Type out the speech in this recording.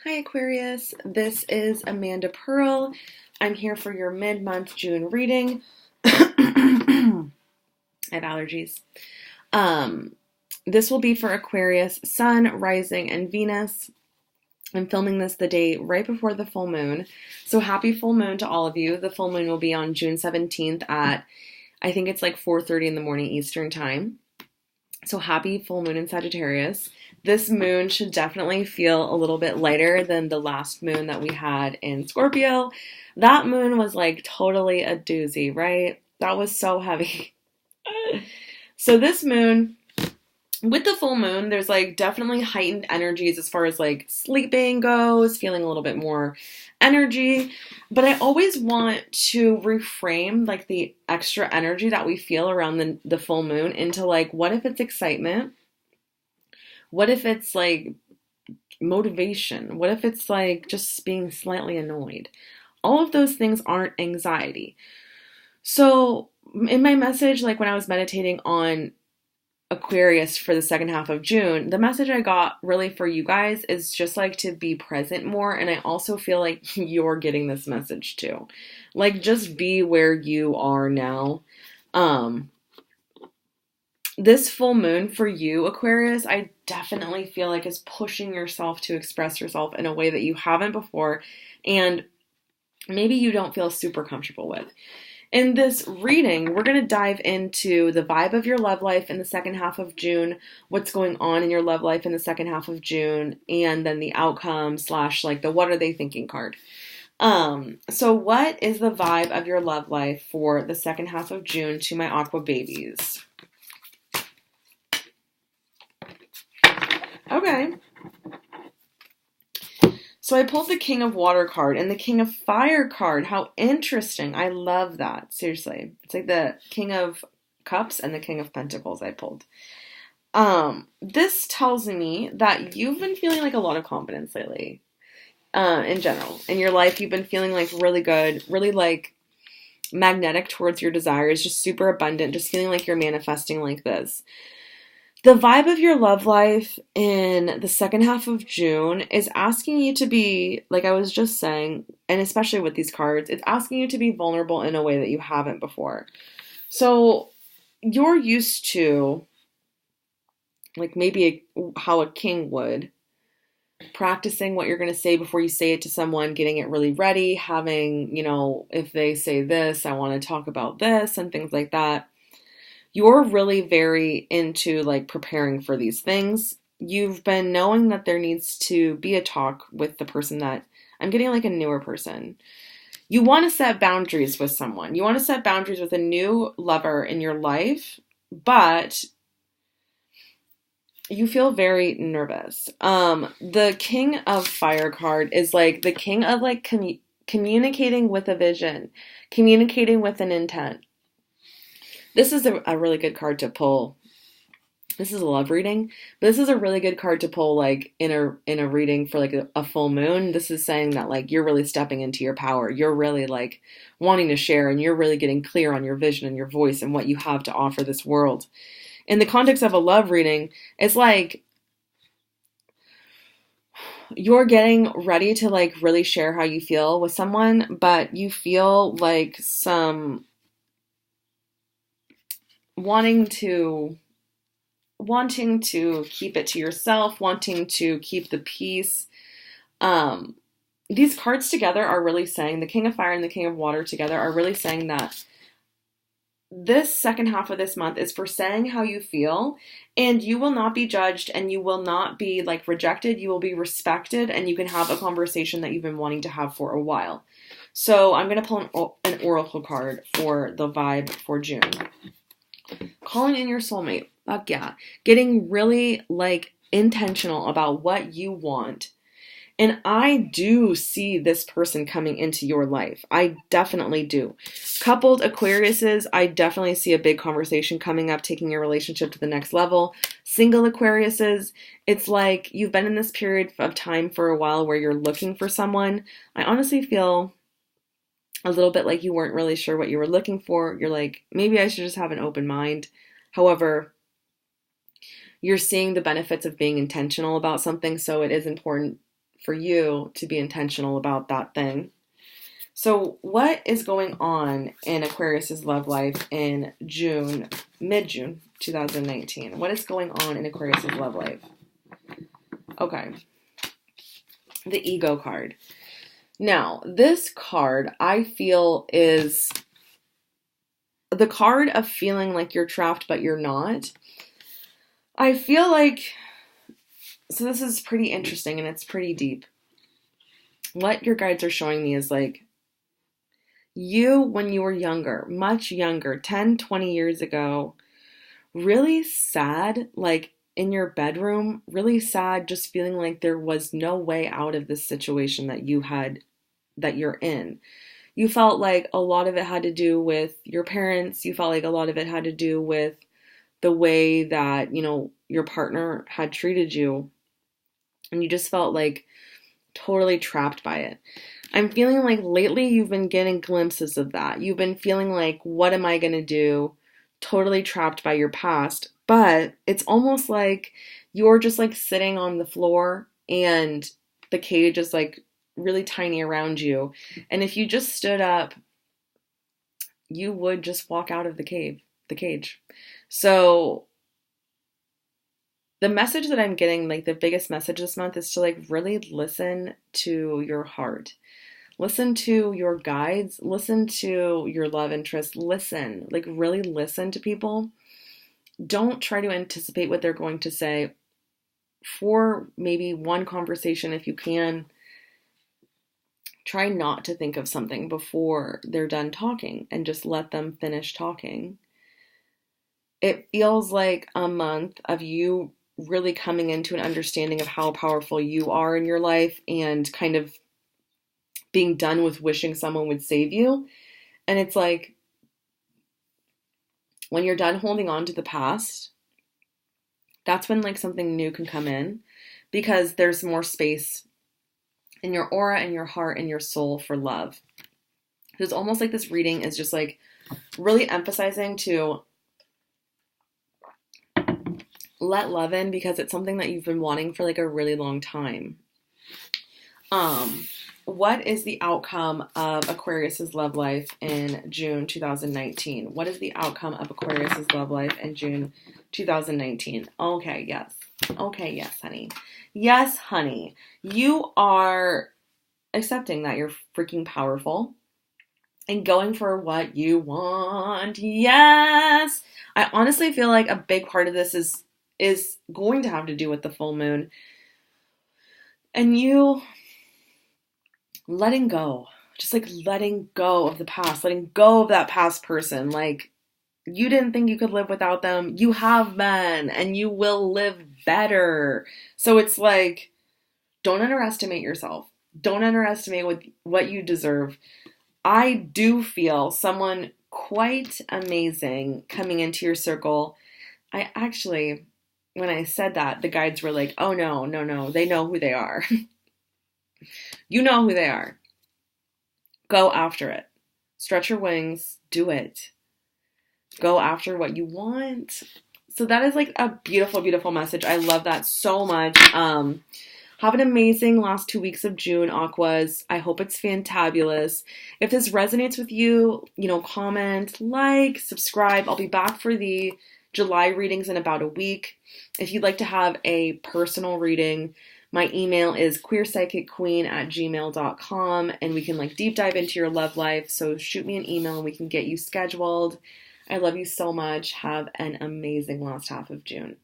Hi Aquarius, this is Amanda Pearl. I'm here for your mid-month June reading. I have allergies. This will be for Aquarius, Sun, Rising, and Venus. I'm filming this the day right before the full moon. So happy full moon to all of you. The full moon will be on June 17th at, I think it's like 4:30 in the morning Eastern time. So happy full moon in Sagittarius. This moon should definitely feel a little bit lighter than the last moon that we had in Scorpio. That moon was like totally a doozy, right? That was so heavy. So this moon, with the full moon, there's like definitely heightened energies as far as like sleeping goes, feeling a little bit more energy. But I always want to reframe like the extra energy that we feel around the full moon into like, what if it's excitement? What if it's like motivation? What if it's like just being slightly annoyed? All of those things aren't anxiety. So in my message, like when I was meditating on Aquarius for the second half of June, the message I got really for you guys is just like to be present more. And I also feel like you're getting this message too. Like just be where you are now. This full moon for you, Aquarius, I definitely feel like is pushing yourself to express yourself in a way that you haven't before. And maybe you don't feel super comfortable with. In this reading, we're going to dive into the vibe of your love life in the second half of June, what's going on in your love life in the second half of June, and then the outcome / like the what are they thinking card. So what is the vibe of your love life for the second half of June to my Aqua babies? Okay. So I pulled the King of Water card and the King of Fire card. How interesting. I love that. Seriously. It's like the King of Cups and the King of Pentacles I pulled. This tells me that you've been feeling like a lot of confidence lately. In general. In your life, you've been feeling like really good, really like magnetic towards your desires, just super abundant, just feeling like you're manifesting like this. The vibe of your love life in the second half of June is asking you to be, like I was just saying, and especially with these cards, it's asking you to be vulnerable in a way that you haven't before. So you're used to, like maybe how a king would, practicing what you're going to say before you say it to someone, getting it really ready, having, if they say this, I want to talk about this and things like that. You're really very into like preparing for these things. You've been knowing that there needs to be a talk with the person that I'm getting, like a newer person. You want to set boundaries with someone. You want to set boundaries with a new lover in your life, but you feel very nervous. The King of Fire card is like the king of like communicating with a vision, communicating with an intent. This is a really good card to pull. This is a love reading, but this is a really good card to pull like in a reading for like a full moon. This is saying that like you're really stepping into your power. You're really like wanting to share and you're really getting clear on your vision and your voice and what you have to offer this world. In the context of a love reading, it's like you're getting ready to like really share how you feel with someone, but you feel like some wanting to keep it to yourself, wanting to keep the peace. These cards together are really saying, the King of Fire and the King of Water together are really saying that this second half of this month is for saying how you feel, and you will not be judged and you will not be like rejected. You will be respected and you can have a conversation that you've been wanting to have for a while. So I'm going to pull an oracle card for the vibe for June. Calling in your soulmate. Fuck yeah. Getting really like intentional about what you want. And I do see this person coming into your life. I definitely do. Coupled Aquariuses, I definitely see a big conversation coming up, taking your relationship to the next level. Single Aquariuses, it's like you've been in this period of time for a while where you're looking for someone. I honestly feel a little bit like you weren't really sure what you were looking for. You're like, maybe I should just have an open mind. However, you're seeing the benefits of being intentional about something, so it is important for you to be intentional about that thing. So what is going on in Aquarius's love life in mid-June 2019? What is going on in Aquarius's love life? Okay. The ego card. Now, this card, I feel, is the card of feeling like you're trapped, but you're not. I feel like, so this is pretty interesting and it's pretty deep. What your guides are showing me is like, you, when you were younger, much younger, 10, 20 years ago, really sad, like in your bedroom, really sad, just feeling like there was no way out of this situation that you're in. You felt like a lot of it had to do with your parents. You felt like a lot of it had to do with the way that, your partner had treated you. And you just felt like totally trapped by it. I'm feeling like lately you've been getting glimpses of that. You've been feeling like, what am I going to do? Totally trapped by your past. But it's almost like you're just like sitting on the floor and the cage is like really tiny around you. And if you just stood up, you would just walk out of the cage. So the message that I'm getting, like the biggest message this month, is to like really listen to your heart. Listen to your guides. Listen to your love interest. Listen, like really listen to people. Don't try to anticipate what they're going to say. For maybe one conversation, if you can, try not to think of something before they're done talking and just let them finish talking. It feels like a month of you really coming into an understanding of how powerful you are in your life and kind of being done with wishing someone would save you. And it's like, when you're done holding on to the past, that's when like something new can come in, because there's more space in your aura and your heart and your soul for love. It's almost like this reading is just like really emphasizing to let love in, because it's something that you've been wanting for like a really long time. What is the outcome of Aquarius's love life in June 2019? What is the outcome of Aquarius's love life in June 2019? Okay, yes, honey. Yes, honey. You are accepting that you're freaking powerful and going for what you want. Yes. I honestly feel like a big part of this is going to have to do with the full moon. And you letting go. Just like letting go of the past. Letting go of that past person. Like, you didn't think you could live without them. You have been. And you will live better. So it's like, don't underestimate yourself. Don't underestimate what you deserve. I do feel someone quite amazing coming into your circle. I actually, when I said that, the guides were like, oh no, they know who they are. You know who they are. Go after it. Stretch your wings. Do it. Go after what you want. So that is like a beautiful, beautiful message. I love that so much. Have an amazing last 2 weeks of June, Aquas. I hope it's fantabulous. If this resonates with you, comment, like, subscribe. I'll be back for the July readings in about a week. If you'd like to have a personal reading, my email is queerpsychicqueen@gmail.com, and we can like deep dive into your love life. So shoot me an email and we can get you scheduled. I love you so much. Have an amazing last half of June.